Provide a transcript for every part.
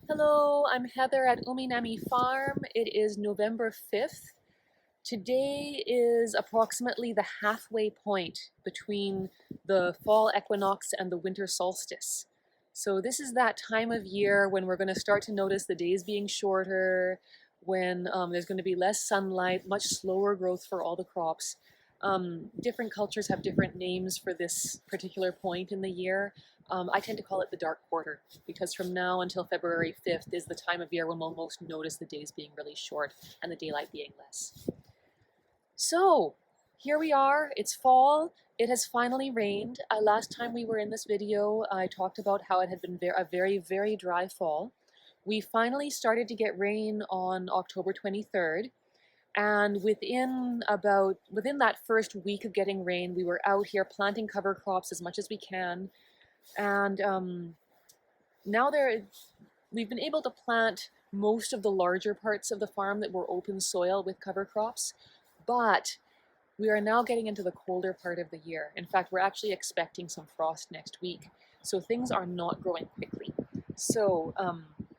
Hello, I'm Heather at Umi Nami Farm. It is November 5th. Today is approximately the halfway point between the fall equinox and the winter solstice. So this is that time of year when we're going to start to notice the days being shorter, when there's going to be less sunlight, much slower growth for all the crops. Different cultures have different names for this particular point in the year. I tend to call it the dark quarter because from now until February 5th is the time of year when we'll most notice the days being really short and the daylight being less. So here we are, it's fall, it has finally rained. Last time we were in this video, I talked about how it had been a very, very dry fall. We finally started to get rain on October 23rd. And within that first week of getting rain, we were out here planting cover crops as much as we can. And now we've been able to plant most of the larger parts of the farm that were open soil with cover crops, but we are now getting into the colder part of the year. In fact, we're actually expecting some frost next week, so things are not growing quickly. So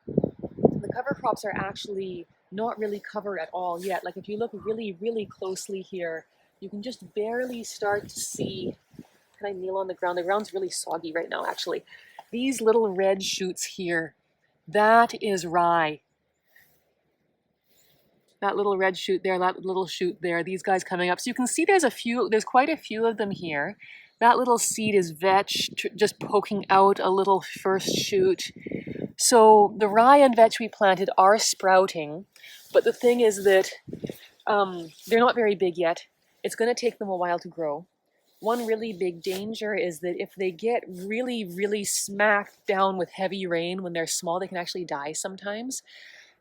the cover crops are actually not really covered at all yet. Like if you look really, really closely here, you can just barely start to see. Can I kneel on the ground? The ground's really soggy right now, actually. These little red shoots here, that is rye. That little red shoot there, that little shoot there, these guys coming up. So you can see there's quite a few of them here. That little seed is vetch, just poking out a little first shoot. So the rye and vetch we planted are sprouting, but the thing is that they're not very big yet. It's going to take them a while to grow. One really big danger is that if they get really, really smacked down with heavy rain when they're small, they can actually die sometimes.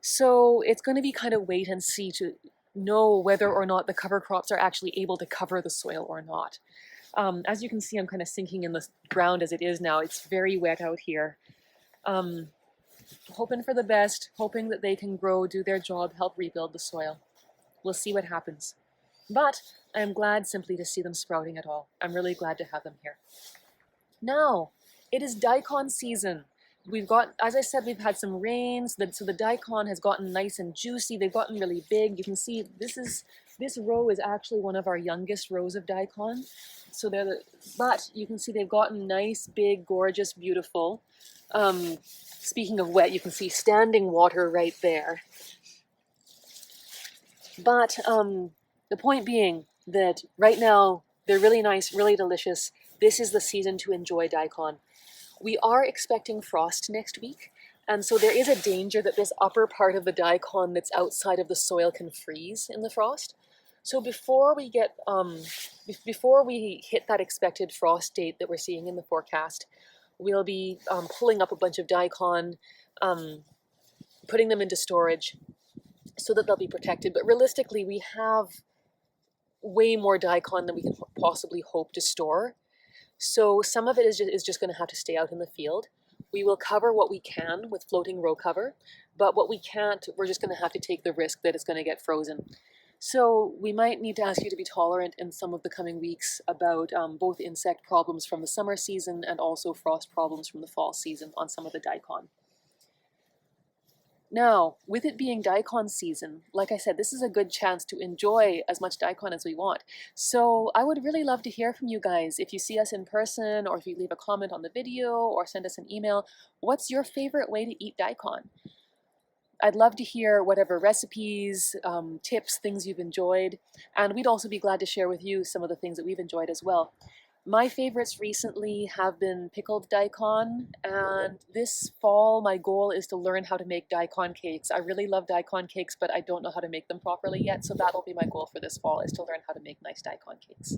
So it's going to be kind of wait and see to know whether or not the cover crops are actually able to cover the soil or not. As you can see, I'm kind of sinking in the ground as it is now. It's very wet out here. Hoping for the best, hoping that they can grow, do their job, help rebuild the soil. We'll see what happens. But I'm glad simply to see them sprouting at all. I'm really glad to have them here. Now, it is daikon season. As I said, we've had some rains, so the daikon has gotten nice and juicy. They've gotten really big. You can see this row is actually one of our youngest rows of daikon. But you can see they've gotten nice, big, gorgeous, beautiful. Speaking of wet, you can see standing water right there. But the point being that right now they're really nice, really delicious. This is the season to enjoy daikon. We are expecting frost next week, and so there is a danger that this upper part of the daikon that's outside of the soil can freeze in the frost. So before we hit that expected frost date that we're seeing in the forecast, we'll be pulling up a bunch of daikon, putting them into storage so that they'll be protected. But realistically, we have way more daikon than we can possibly hope to store. So some of it is just going to have to stay out in the field. We will cover what we can with floating row cover, but what we can't, we're just going to have to take the risk that it's going to get frozen. So we might need to ask you to be tolerant in some of the coming weeks about both insect problems from the summer season and also frost problems from the fall season on some of the daikon. Now, with it being daikon season, like I said, this is a good chance to enjoy as much daikon as we want. So I would really love to hear from you guys. If you see us in person, or if you leave a comment on the video, or send us an email, what's your favorite way to eat daikon? I'd love to hear whatever recipes, tips, things you've enjoyed, and we'd also be glad to share with you some of the things that we've enjoyed as well. My favorites recently have been pickled daikon, and this fall my goal is to learn how to make daikon cakes. I really love daikon cakes, but I don't know how to make them properly yet, so that'll be my goal for this fall, is to learn how to make nice daikon cakes.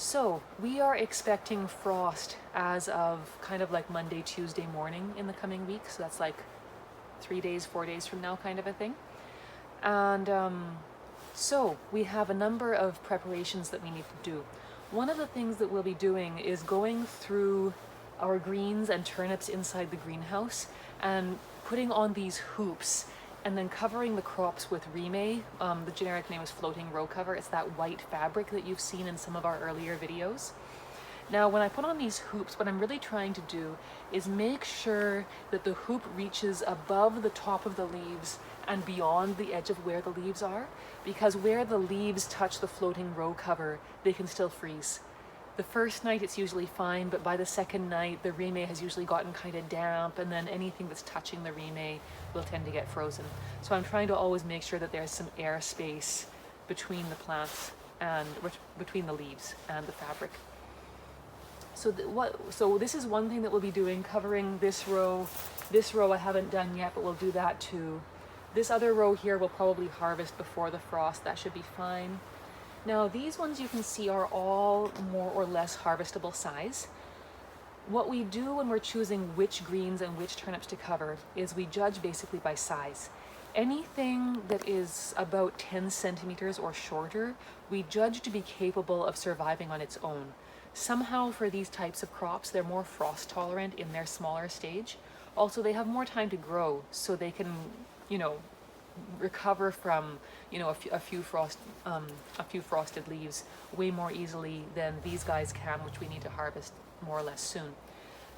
So we are expecting frost as of kind of like Monday, Tuesday morning in the coming week. So that's like 3 days, 4 days from now kind of a thing. And so we have a number of preparations that we need to do. One of the things that we'll be doing is going through our greens and turnips inside the greenhouse and putting on these hoops and then covering the crops with rime. The generic name is floating row cover. It's that white fabric that you've seen in some of our earlier videos. Now, when I put on these hoops, what I'm really trying to do is make sure that the hoop reaches above the top of the leaves and beyond the edge of where the leaves are, because where the leaves touch the floating row cover, they can still freeze. The first night it's usually fine, but by the second night, the rime has usually gotten kind of damp, and then anything that's touching the rime will tend to get frozen. So I'm trying to always make sure that there's some air space between the plants and between the leaves and the fabric. So this is one thing that we'll be doing, covering this row. This row I haven't done yet, but we'll do that too. This other row here we'll probably harvest before the frost. That should be fine. Now these ones you can see are all more or less harvestable size. What we do when we're choosing which greens and which turnips to cover is we judge basically by size. Anything that is about 10 centimeters or shorter, we judge to be capable of surviving on its own. Somehow for these types of crops, they're more frost tolerant in their smaller stage. Also, they have more time to grow, so they can, recover from, a few frosted leaves way more easily than these guys can, which we need to harvest more or less soon.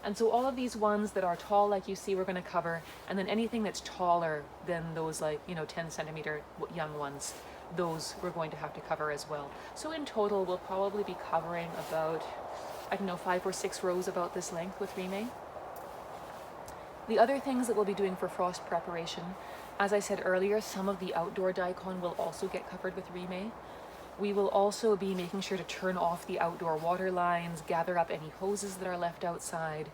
And so all of these ones that are tall, like you see, we're going to cover, and then anything that's taller than those 10 centimeter young ones, those we're going to have to cover as well. So in total, we'll probably be covering about, 5 or 6 rows about this length with rime. The other things that we'll be doing for frost preparation, as I said earlier, some of the outdoor daikon will also get covered with rime. We will also be making sure to turn off the outdoor water lines, gather up any hoses that are left outside.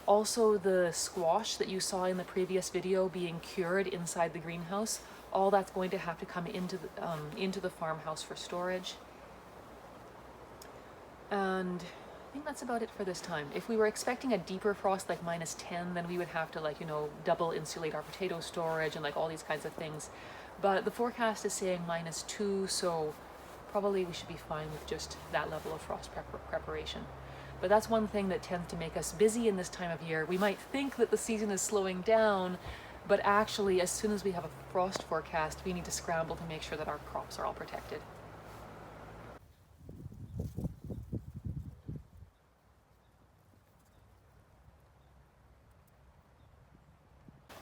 Also, the squash that you saw in the previous video being cured inside the greenhouse, all that's going to have to come into the farmhouse for storage. And I think that's about it for this time. If we were expecting a deeper frost like -10, then we would have to double insulate our potato storage and all these kinds of things. But the forecast is saying -2, so probably we should be fine with just that level of frost preparation. But that's one thing that tends to make us busy in this time of year. We might think that the season is slowing down, but actually as soon as we have a frost forecast, we need to scramble to make sure that our crops are all protected.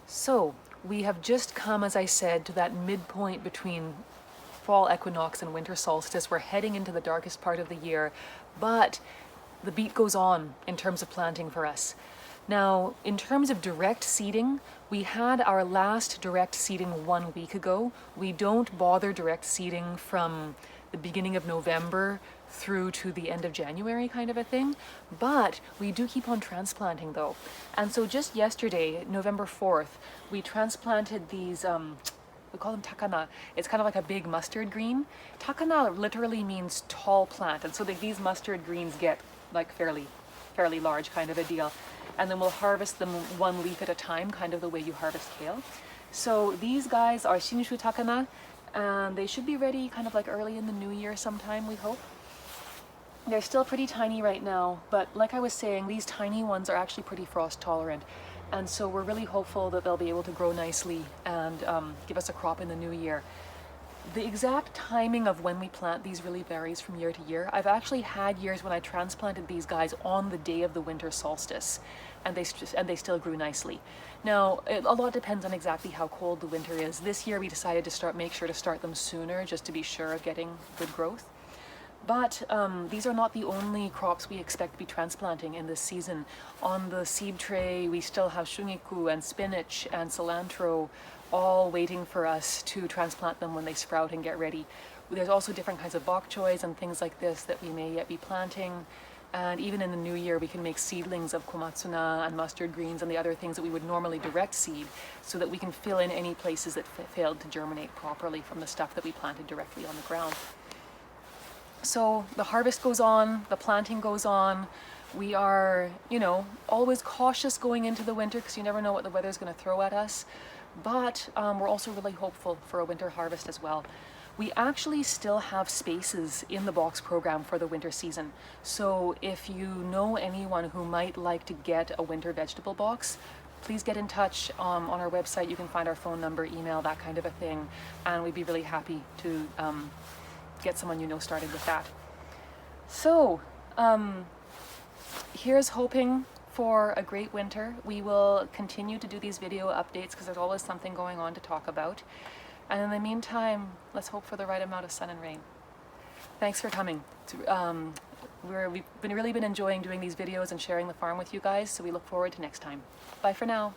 So we have just come, as I said, to that midpoint between fall equinox and winter solstice. We're heading into the darkest part of the year, but the beat goes on in terms of planting for us. Now, in terms of direct seeding, we had our last direct seeding 1 week ago. We don't bother direct seeding from the beginning of November through to the end of January kind of a thing, but we do keep on transplanting though. And so just yesterday, November 4th, we transplanted these, we call them takana. It's kind of like a big mustard green. Takana literally means tall plant, and so these mustard greens get fairly large kind of a deal. And then we'll harvest them 1 leaf at a time, kind of the way you harvest kale. So these guys are shinshu takana, and they should be ready kind of early in the new year sometime, we hope. They're still pretty tiny right now, but like I was saying, these tiny ones are actually pretty frost tolerant. And so we're really hopeful that they'll be able to grow nicely and give us a crop in the new year. The exact timing of when we plant these really varies from year to year. I've actually had years when I transplanted these guys on the day of the winter solstice, and they still grew nicely. Now, a lot depends on exactly how cold the winter is. This year we decided to make sure to start them sooner, just to be sure of getting good growth. But these are not the only crops we expect to be transplanting in this season. On the seed tray, we still have shungiku and spinach and cilantro, all waiting for us to transplant them when they sprout and get ready. There's also different kinds of bok choys and things like this that we may yet be planting. And even in the new year, we can make seedlings of komatsuna and mustard greens and the other things that we would normally direct seed, so that we can fill in any places that failed to germinate properly from the stuff that we planted directly on the ground. So the harvest goes on, the planting goes on. We are, you know, always cautious going into the winter because you never know what the weather's going to throw at us. But we're also really hopeful for a winter harvest as well. We actually still have spaces in the box program for the winter season. So if you know anyone who might like to get a winter vegetable box, please get in touch. On our website you can find our phone number, email, that kind of a thing, and we'd be really happy to get someone you know started with that. So here's hoping for a great winter. We will continue to do these video updates because there's always something going on to talk about. And in the meantime, let's hope for the right amount of sun and rain. Thanks for coming. We've really been enjoying doing these videos and sharing the farm with you guys, so we look forward to next time. Bye for now.